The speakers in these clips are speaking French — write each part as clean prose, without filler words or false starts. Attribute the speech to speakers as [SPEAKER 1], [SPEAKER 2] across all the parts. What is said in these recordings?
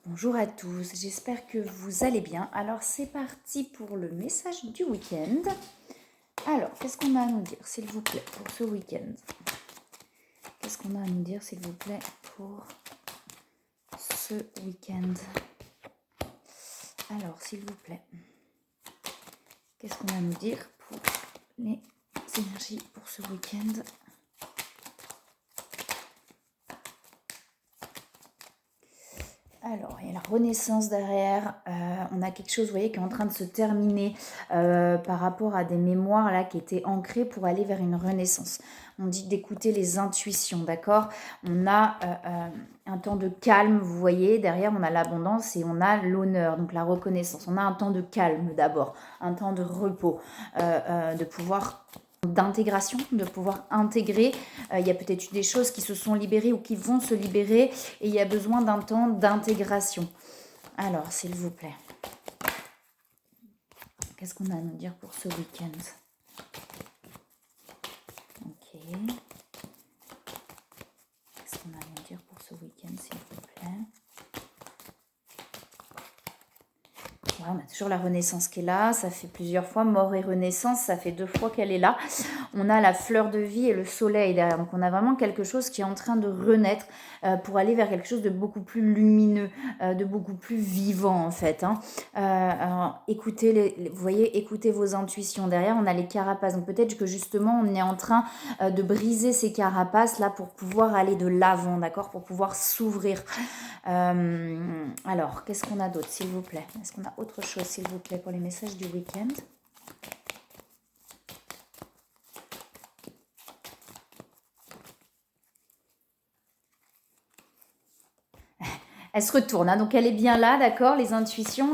[SPEAKER 1] Bonjour à tous, j'espère que vous allez bien. Alors c'est parti pour le message du week-end. Alors, qu'est-ce qu'on a à nous dire, s'il vous plaît, pour ce week-end? Qu'est-ce qu'on a à nous dire, s'il vous plaît, pour ce week-end? Alors, s'il vous plaît, qu'est-ce qu'on a à nous dire pour les énergies pour ce week-end? Alors, il y a la renaissance derrière. On a quelque chose, vous voyez, qui est en train de se terminer par rapport à des mémoires là qui étaient ancrées pour aller vers une renaissance. On dit d'écouter les intuitions, d'accord? On a un temps de calme, vous voyez. Derrière, on a l'abondance et on a l'honneur, donc la reconnaissance. On a un temps de calme d'abord, un temps de repos, de pouvoir d'intégration, de pouvoir intégrer. Il y a peut-être eu des choses qui se sont libérées ou qui vont se libérer et il y a besoin d'un temps d'intégration. Alors, s'il vous plaît, qu'est-ce qu'on a à nous dire pour ce week-end? Ok. Qu'est-ce qu'on a à nous dire pour ce week-end, s'il vous plaît? Ouais, on a toujours la renaissance qui est là, ça fait plusieurs fois, mort et renaissance, ça fait 2 fois qu'elle est là. On a la fleur de vie et le soleil derrière, donc on a vraiment quelque chose qui est en train de renaître pour aller vers quelque chose de beaucoup plus lumineux, de beaucoup plus vivant en fait. Alors, écoutez, vous voyez, écoutez vos intuitions. Derrière, on a les carapaces, donc peut-être que justement on est en train de briser ces carapaces là pour pouvoir aller de l'avant, d'accord, pour pouvoir s'ouvrir. Alors, qu'est-ce qu'on a d'autre, s'il vous plaît? Est-ce qu'on a autre chose, s'il vous plaît, pour les messages du week-end? Elle se retourne, hein, donc elle est bien là, d'accord, les intuitions,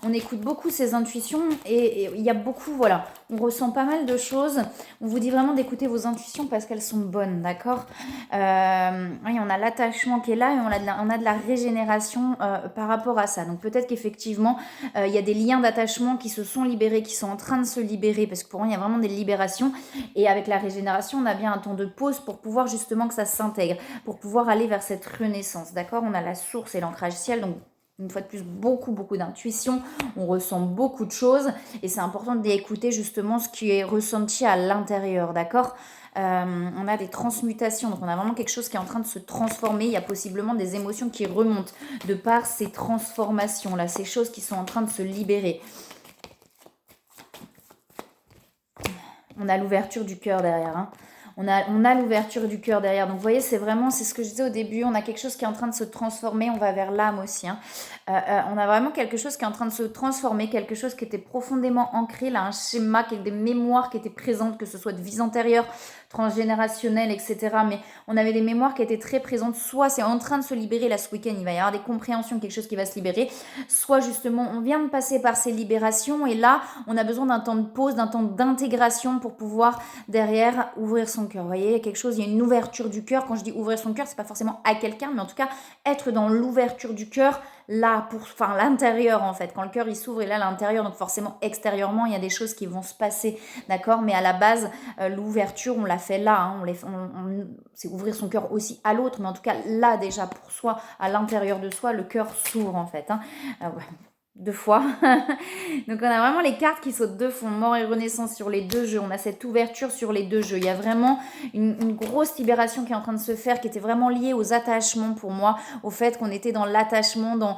[SPEAKER 1] on écoute beaucoup ces intuitions et il y a beaucoup, voilà, on ressent pas mal de choses. On vous dit vraiment d'écouter vos intuitions parce qu'elles sont bonnes, d'accord. Oui, on a l'attachement qui est là et on a de la régénération par rapport à ça. Donc peut-être qu'effectivement, il y a des liens d'attachement qui se sont libérés, qui sont en train de se libérer parce que pour moi, il y a vraiment des libérations. Et avec la régénération, on a bien un temps de pause pour pouvoir justement que ça s'intègre, pour pouvoir aller vers cette renaissance, d'accord. On a la source et l'ancrage ciel, donc une fois de plus, beaucoup d'intuition, on ressent beaucoup de choses et c'est important d'écouter justement ce qui est ressenti à l'intérieur, d'accord. On a des transmutations, donc on a vraiment quelque chose qui est en train de se transformer, il y a possiblement des émotions qui remontent de par ces transformations là, ces choses qui sont en train de se libérer. On a l'ouverture du cœur derrière, hein. On a l'ouverture du cœur derrière. Donc, vous voyez, c'est ce que je disais au début. On a quelque chose qui est en train de se transformer. On va vers l'âme aussi, hein. On a vraiment quelque chose qui est en train de se transformer, quelque chose qui était profondément ancré, là, un schéma, des mémoires qui étaient présentes, que ce soit de vies antérieures, transgénérationnelles, etc. Mais on avait des mémoires qui étaient très présentes. Soit c'est en train de se libérer, là, ce week-end, il va y avoir des compréhensions, quelque chose qui va se libérer. Soit, justement, on vient de passer par ces libérations et là, on a besoin d'un temps de pause, d'un temps d'intégration pour pouvoir, derrière, ouvrir son cœur. Vous voyez, il y a quelque chose, il y a une ouverture du cœur. Quand je dis ouvrir son cœur, c'est pas forcément à quelqu'un, mais en tout cas, être dans l'ouverture du cœur, là, enfin l'intérieur en fait, quand le cœur il s'ouvre et là l'intérieur, donc forcément extérieurement il y a des choses qui vont se passer, d'accord, mais à la base l'ouverture on l'a fait là, hein, c'est ouvrir son cœur aussi à l'autre, mais en tout cas là déjà pour soi, à l'intérieur de soi, le cœur s'ouvre en fait, hein. Ouais. 2 fois. Donc on a vraiment les cartes qui sautent 2 fois, mort et renaissance sur les 2 jeux. On a cette ouverture sur les 2 jeux. Il y a vraiment une grosse libération qui est en train de se faire, qui était vraiment liée aux attachements pour moi, au fait qu'on était dans l'attachement, dans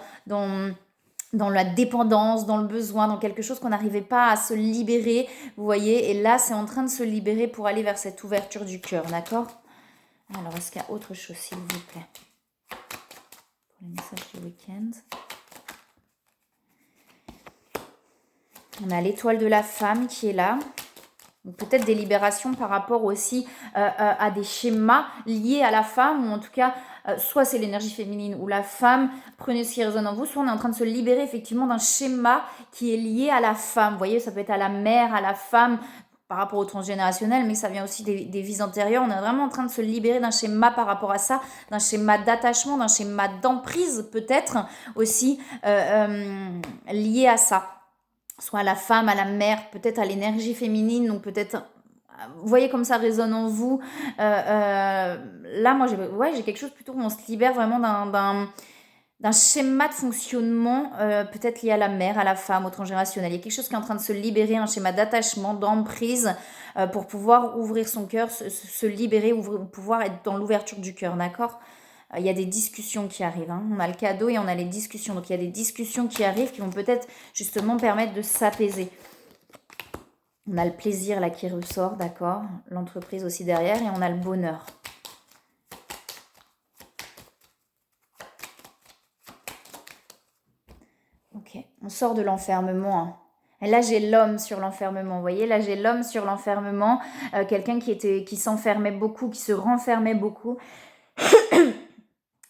[SPEAKER 1] la dépendance, dans le besoin, dans quelque chose qu'on n'arrivait pas à se libérer, vous voyez. Et là, c'est en train de se libérer pour aller vers cette ouverture du cœur, d'accord? Alors, est-ce qu'il y a autre chose, s'il vous plaît, pour les messages du week-end? On a l'étoile de la femme qui est là. Peut-être des libérations par rapport aussi à des schémas liés à la femme, ou en tout cas, soit c'est l'énergie féminine ou la femme, prenez ce qui résonne en vous, soit on est en train de se libérer effectivement d'un schéma qui est lié à la femme. Vous voyez, ça peut être à la mère, à la femme, par rapport au transgénérationnel, mais ça vient aussi des vies antérieures. On est vraiment en train de se libérer d'un schéma par rapport à ça, d'un schéma d'attachement, d'un schéma d'emprise peut-être aussi lié à ça. Soit à la femme, à la mère, peut-être à l'énergie féminine, donc peut-être, vous voyez comme ça résonne en vous. Là, moi, j'ai quelque chose plutôt où on se libère vraiment d'un schéma de fonctionnement, peut-être lié à la mère, à la femme, au transgénérationnel. Il y a quelque chose qui est en train de se libérer, un schéma d'attachement, d'emprise, pour pouvoir ouvrir son cœur, se libérer, pouvoir être dans l'ouverture du cœur, d'accord? Il y a des discussions qui arrivent, hein. On a le cadeau et on a les discussions. Donc il y a des discussions qui arrivent qui vont peut-être justement permettre de s'apaiser. On a le plaisir là qui ressort, d'accord? L'entreprise aussi derrière et on a le bonheur. Ok, on sort de l'enfermement, hein. Et là, j'ai l'homme sur l'enfermement, vous voyez, là, j'ai l'homme sur l'enfermement, quelqu'un qui s'enfermait beaucoup, qui se renfermait beaucoup.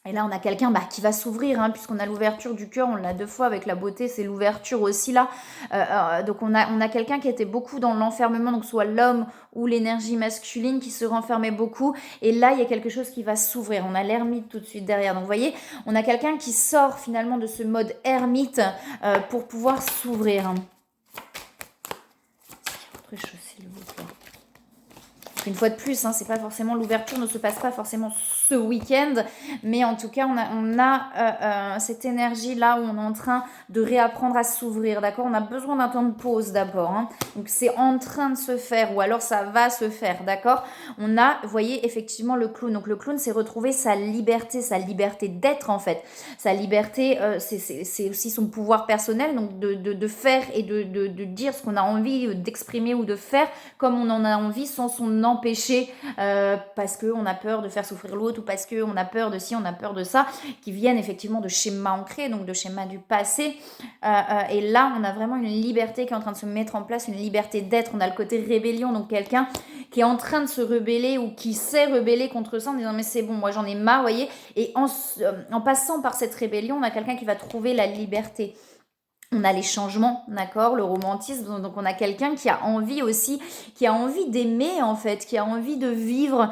[SPEAKER 1] Et là, on a quelqu'un qui va s'ouvrir, hein, puisqu'on a l'ouverture du cœur, on l'a 2 fois avec la beauté, c'est l'ouverture aussi là. Donc on a quelqu'un qui était beaucoup dans l'enfermement, donc soit l'homme ou l'énergie masculine qui se renfermait beaucoup. Et là, il y a quelque chose qui va s'ouvrir. On a l'ermite tout de suite derrière. Donc vous voyez, on a quelqu'un qui sort finalement de ce mode ermite pour pouvoir s'ouvrir. Est-ce qu'il y a autre chose, s'il vous plaît? Une fois de plus, hein, c'est pas forcément l'ouverture ne se passe pas forcément ce week-end, mais en tout cas, on a cette énergie-là où on est en train de réapprendre à s'ouvrir, d'accord? On a besoin d'un temps de pause d'abord, hein. Donc c'est en train de se faire, ou alors ça va se faire, d'accord? On a, vous voyez, effectivement le clown. Donc le clown, c'est retrouver sa liberté d'être en fait. Sa liberté, c'est aussi son pouvoir personnel, donc de faire et de dire ce qu'on a envie d'exprimer ou de faire comme on en a envie sans son empêcher parce qu'on a peur de faire souffrir l'autre ou parce qu'on a peur de ci, on a peur de ça, qui viennent effectivement de schémas ancrés, donc de schémas du passé. Et là, on a vraiment une liberté qui est en train de se mettre en place, une liberté d'être. On a le côté rébellion, donc quelqu'un qui est en train de se rebeller ou qui s'est rebellé contre ça en disant mais c'est bon, moi j'en ai marre, vous voyez. Et en passant par cette rébellion, on a quelqu'un qui va trouver la liberté. On a les changements, d'accord, le romantisme, donc on a quelqu'un qui a envie aussi, qui a envie d'aimer en fait, qui a envie de vivre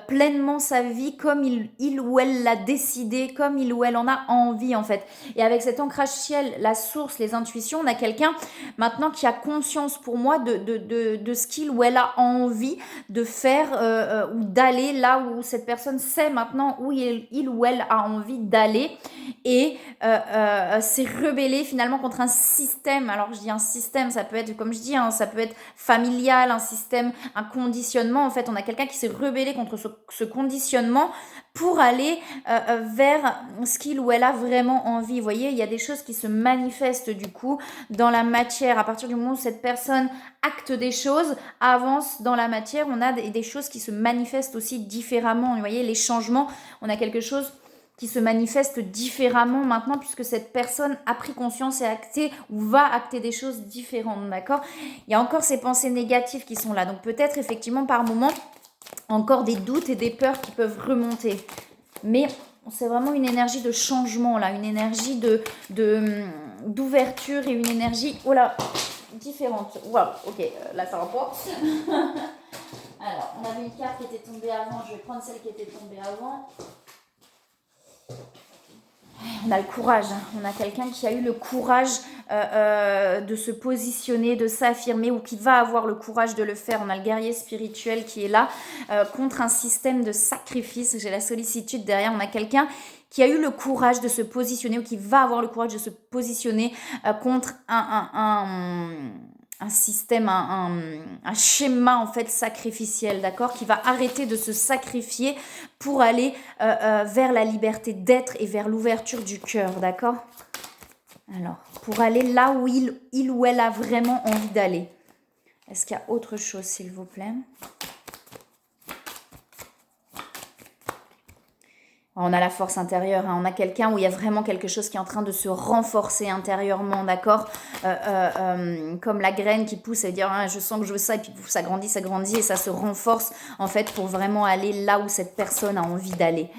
[SPEAKER 1] pleinement sa vie comme il ou elle l'a décidé, comme il ou elle en a envie en fait. Et avec cet ancrage ciel, la source, les intuitions, on a quelqu'un maintenant qui a conscience pour moi de ce qu'il ou elle a envie de faire ou d'aller là où cette personne sait maintenant où il ou elle a envie d'aller et s'est rebellé finalement contre un système. Alors je dis un système, ça peut être comme je dis, hein, ça peut être familial, un système, un conditionnement. En fait, on a quelqu'un qui s'est rebellé contre ce conditionnement pour aller vers ce qu'il ou elle a vraiment envie. Vous voyez, il y a des choses qui se manifestent du coup dans la matière. À partir du moment où cette personne acte des choses, avance dans la matière, on a des choses qui se manifestent aussi différemment. Vous voyez, les changements, on a quelque chose qui se manifeste différemment maintenant puisque cette personne a pris conscience et acté ou va acter des choses différentes, d'accord? Il y a encore ces pensées négatives qui sont là, donc peut-être effectivement par moment encore des doutes et des peurs qui peuvent remonter, mais c'est vraiment une énergie de changement là, une énergie d'ouverture et une énergie, oh là, différente. Waouh, ok, là ça rapporte. Alors, on avait une carte qui était tombée avant, je vais prendre celle qui était tombée avant. On a le courage, hein. On a quelqu'un qui a eu le courage de se positionner, de s'affirmer ou qui va avoir le courage de le faire. On a le guerrier spirituel qui est là contre un système de sacrifice. J'ai la sollicitude derrière. On a quelqu'un qui a eu le courage de se positionner ou qui va avoir le courage de se positionner contre un système, un schéma en fait sacrificiel, d'accord, qui va arrêter de se sacrifier pour aller vers la liberté d'être et vers l'ouverture du cœur, d'accord. Alors, pour aller là où il ou elle a vraiment envie d'aller. Est-ce qu'il y a autre chose, s'il vous plaît? On a la force intérieure, hein. On a quelqu'un où il y a vraiment quelque chose qui est en train de se renforcer intérieurement, d'accord, comme la graine qui pousse, c'est-à-dire hein, je sens que je veux ça, et puis ça grandit et ça se renforce en fait pour vraiment aller là où cette personne a envie d'aller.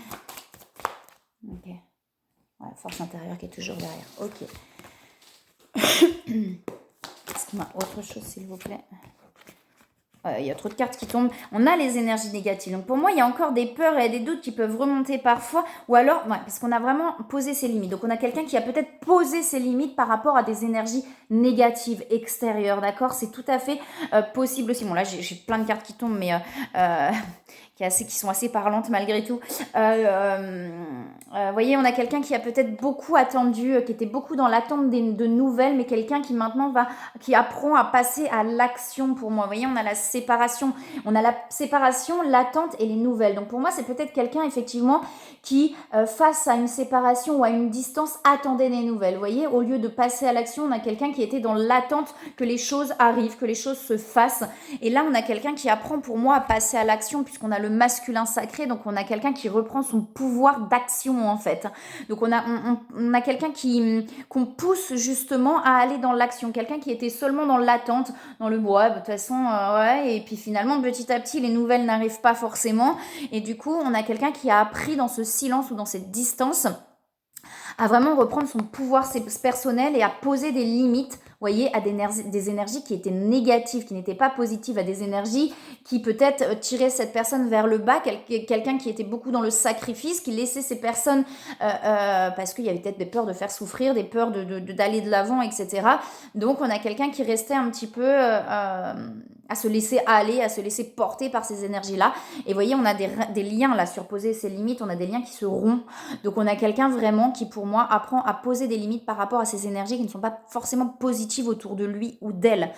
[SPEAKER 1] Ok. Voilà, force intérieure qui est toujours derrière. Ok. Est-ce qu'il y a autre chose, s'il vous plaît? Il y a trop de cartes qui tombent. On a les énergies négatives. Donc pour moi, il y a encore des peurs et des doutes qui peuvent remonter parfois. Ou alors, ouais, parce qu'on a vraiment posé ses limites. Donc on a quelqu'un qui a peut-être posé ses limites par rapport à des énergies négatives extérieures. D'accord? C'est tout à fait possible aussi. Bon là, j'ai plein de cartes qui tombent, mais qui sont assez parlantes malgré tout. Vous voyez, on a quelqu'un qui a peut-être beaucoup attendu, qui était beaucoup dans l'attente de nouvelles, mais quelqu'un qui maintenant qui apprend à passer à l'action pour moi. Vous voyez, on a la séparation, l'attente et les nouvelles. Donc pour moi, c'est peut-être quelqu'un effectivement qui, face à une séparation ou à une distance, attendait des nouvelles. Vous voyez, au lieu de passer à l'action, on a quelqu'un qui était dans l'attente que les choses arrivent, que les choses se fassent. Et là, on a quelqu'un qui apprend pour moi à passer à l'action, puisqu'on a le masculin sacré, donc on a quelqu'un qui reprend son pouvoir d'action en fait. Donc on a quelqu'un qu'on pousse justement à aller dans l'action, quelqu'un qui était seulement dans l'attente, dans le bois, de toute façon, ouais, et puis finalement petit à petit les nouvelles n'arrivent pas forcément, et du coup on a quelqu'un qui a appris dans ce silence ou dans cette distance à vraiment reprendre son pouvoir personnel et à poser des limites, voyez, à des énergies qui étaient négatives, qui n'étaient pas positives, à des énergies qui peut-être tiraient cette personne vers le bas, quelqu'un qui était beaucoup dans le sacrifice, qui laissait ces personnes, parce qu'il y avait peut-être des peurs de faire souffrir, des peurs d'aller de l'avant, etc. Donc on a quelqu'un qui restait un petit peu à se laisser aller, à se laisser porter par ces énergies-là. Et vous voyez, on a des liens là, sur poser ces limites, on a des liens qui se rompent. Donc on a quelqu'un vraiment qui, pour moi, apprend à poser des limites par rapport à ces énergies qui ne sont pas forcément positives autour de lui ou d'elle.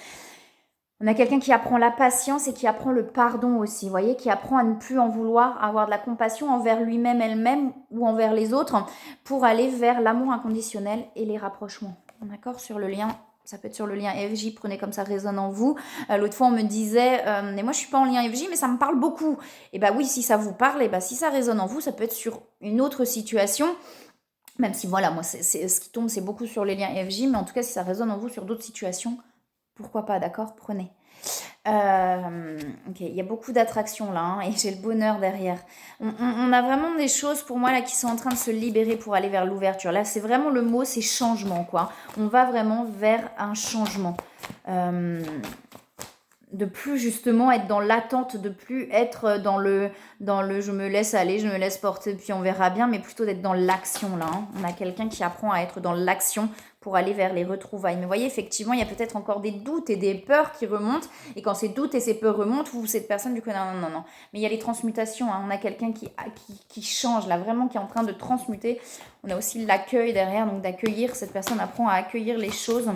[SPEAKER 1] On a quelqu'un qui apprend la patience et qui apprend le pardon aussi, vous voyez, qui apprend à ne plus en vouloir, à avoir de la compassion envers lui-même, elle-même ou envers les autres pour aller vers l'amour inconditionnel et les rapprochements. D'accord, sur le lien. Ça peut être sur le lien FJ, prenez comme ça résonne en vous. L'autre fois, on me disait, mais moi, je suis pas en lien FJ, mais ça me parle beaucoup. Et bah oui, si ça vous parle, et bah si ça résonne en vous, ça peut être sur une autre situation. Même si, voilà, moi, ce qui tombe, c'est beaucoup sur les liens FJ, mais en tout cas, si ça résonne en vous sur d'autres situations, pourquoi pas, d'accord? Prenez. Ok, il y a beaucoup d'attractions là, hein, et j'ai le bonheur derrière. On a vraiment des choses pour moi là qui sont en train de se libérer pour aller vers l'ouverture. Là, c'est vraiment le mot, c'est changement, quoi. On va vraiment vers un changement. De plus justement être dans l'attente, de plus être dans le je me laisse aller, je me laisse porter, puis on verra bien, mais plutôt d'être dans l'action là. Hein. On a quelqu'un qui apprend à être dans l'action pour aller vers les retrouvailles. Mais vous voyez, effectivement, il y a peut-être encore des doutes et des peurs qui remontent, et quand ces doutes et ces peurs remontent, vous, cette personne, du coup, non. Mais il y a les transmutations, hein. On a quelqu'un qui change là, vraiment, qui est en train de transmuter. On a aussi l'accueil derrière, donc d'accueillir, cette personne apprend à accueillir les choses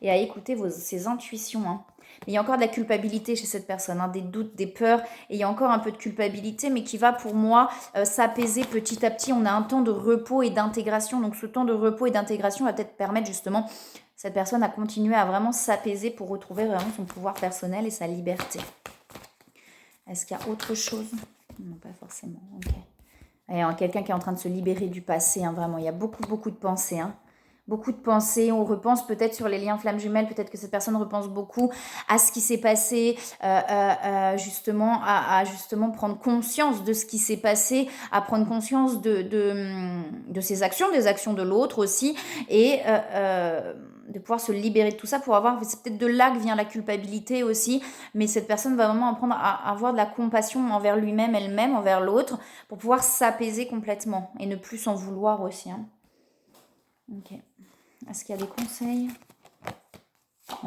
[SPEAKER 1] et à écouter ses intuitions, hein. Mais il y a encore de la culpabilité chez cette personne, hein, des doutes, des peurs, et il y a encore un peu de culpabilité, mais qui va pour moi s'apaiser petit à petit. On a un temps de repos et d'intégration, donc ce temps de repos et d'intégration va peut-être permettre justement cette personne à continuer à vraiment s'apaiser pour retrouver vraiment son pouvoir personnel et sa liberté. Est-ce qu'il y a autre chose? Non, pas forcément, ok. Et quelqu'un qui est en train de se libérer du passé, hein, vraiment, il y a beaucoup de pensées, hein. Beaucoup de pensées, on repense peut-être sur les liens flammes jumelles, peut-être que cette personne repense beaucoup à ce qui s'est passé, justement, à justement prendre conscience de ce qui s'est passé, à prendre conscience de ses actions, des actions de l'autre aussi, et de pouvoir se libérer de tout ça, pour avoir, c'est peut-être de là que vient la culpabilité aussi, mais cette personne va vraiment apprendre à avoir de la compassion envers lui-même, elle-même, envers l'autre, pour pouvoir s'apaiser complètement, et ne plus s'en vouloir aussi, hein. Ok. Est-ce qu'il y a des conseils?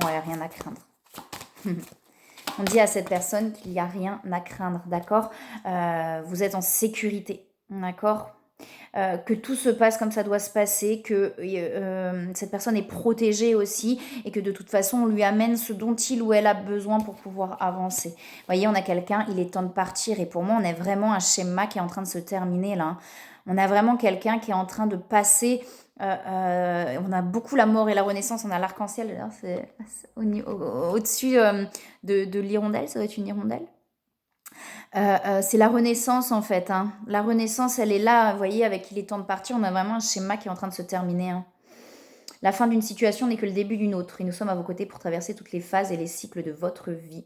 [SPEAKER 1] Ouais, rien à craindre. On dit à cette personne qu'il n'y a rien à craindre, d'accord? Vous êtes en sécurité, d'accord? Que tout se passe comme ça doit se passer, que cette personne est protégée aussi, et que de toute façon, on lui amène ce dont il ou elle a besoin pour pouvoir avancer. Vous voyez, on a quelqu'un, il est temps de partir, et pour moi, on a vraiment un schéma qui est en train de se terminer là. On a vraiment quelqu'un qui est en train de passer... on a beaucoup la mort et la renaissance, on a l'arc-en-ciel, c'est au-dessus de l'hirondelle, ça doit être une hirondelle. C'est la renaissance en fait, hein. La renaissance, elle est là, vous voyez, avec il est temps de partir, on a vraiment un schéma qui est en train de se terminer, hein. La fin d'une situation n'est que le début d'une autre, et nous sommes à vos côtés pour traverser toutes les phases et les cycles de votre vie.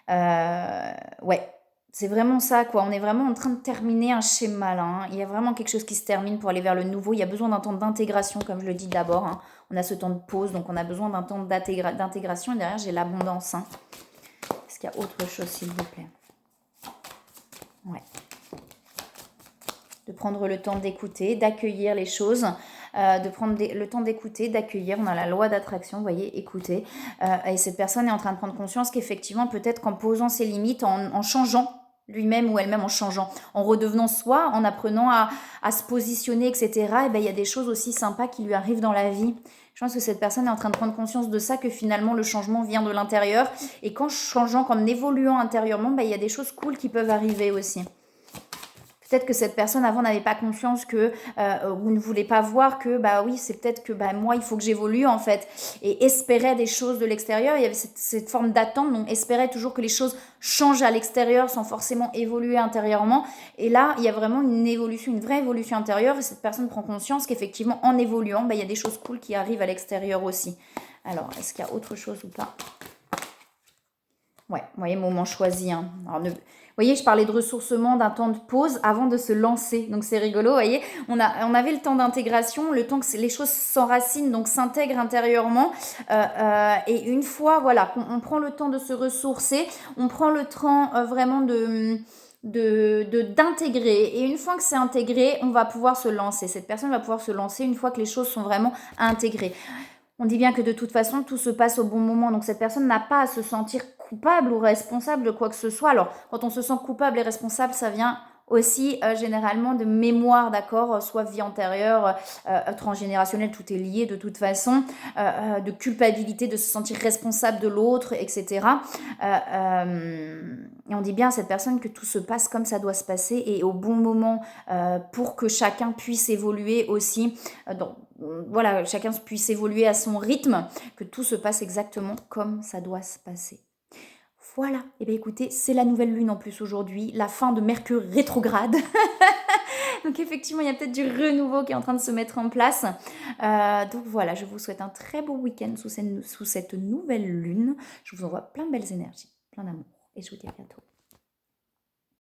[SPEAKER 1] Ouais, c'est vraiment ça, quoi. On est vraiment en train de terminer un schéma, là, hein. Il y a vraiment quelque chose qui se termine pour aller vers le nouveau. Il y a besoin d'un temps d'intégration, comme je le dis d'abord, hein. On a ce temps de pause, donc on a besoin d'un temps d'intégration. Et derrière, j'ai l'abondance, hein. Est-ce qu'il y a autre chose, s'il vous plaît? Ouais. De prendre le temps d'écouter, d'accueillir les choses, de prendre le temps d'écouter, d'accueillir. On a la loi d'attraction, vous voyez, écouter. Et cette personne est en train de prendre conscience qu'effectivement, peut-être qu'en posant ses limites, en changeant, lui-même ou elle-même en changeant, en redevenant soi, en apprenant à se positionner, etc. Et ben, il y a des choses aussi sympas qui lui arrivent dans la vie. Je pense que cette personne est en train de prendre conscience de ça, que finalement le changement vient de l'intérieur. Et qu'en changeant, qu'en évoluant intérieurement, ben, il y a des choses cool qui peuvent arriver aussi. Peut-être que cette personne avant n'avait pas conscience que, ou ne voulait pas voir que, bah oui, c'est peut-être que bah, moi, il faut que j'évolue en fait. Et espérait des choses de l'extérieur. Il y avait cette forme d'attente, donc espérait toujours que les choses changent à l'extérieur sans forcément évoluer intérieurement. Et là, il y a vraiment une évolution, une vraie évolution intérieure. Et cette personne prend conscience qu'effectivement, en évoluant, bah, il y a des choses cool qui arrivent à l'extérieur aussi. Alors, est-ce qu'il y a autre chose ou pas? Ouais, vous voyez, moment choisi. Hein. Alors, vous voyez, je parlais de ressourcement, d'un temps de pause avant de se lancer. Donc c'est rigolo, vous voyez. On avait le temps d'intégration, le temps que les choses s'enracinent, donc s'intègrent intérieurement. Et une fois, voilà, qu'on prend le temps de se ressourcer, on prend le temps vraiment d'intégrer. Et une fois que c'est intégré, on va pouvoir se lancer. Cette personne va pouvoir se lancer une fois que les choses sont vraiment intégrées. On dit bien que de toute façon, tout se passe au bon moment. Donc cette personne n'a pas à se sentir coupable ou responsable de quoi que ce soit. Alors, quand on se sent coupable et responsable, ça vient aussi généralement de mémoire, d'accord, soit vie antérieure, transgénérationnelle, tout est lié de toute façon, de culpabilité, de se sentir responsable de l'autre, etc. Et on dit bien à cette personne que tout se passe comme ça doit se passer et au bon moment pour que chacun puisse évoluer aussi voilà, chacun puisse évoluer à son rythme, que tout se passe exactement comme ça doit se passer. Voilà, et bien écoutez, c'est la nouvelle lune en plus aujourd'hui, la fin de Mercure rétrograde. Donc effectivement, il y a peut-être du renouveau qui est en train de se mettre en place. Donc voilà, je vous souhaite un très beau week-end sous cette nouvelle lune. Je vous envoie plein de belles énergies, plein d'amour, et je vous dis à bientôt.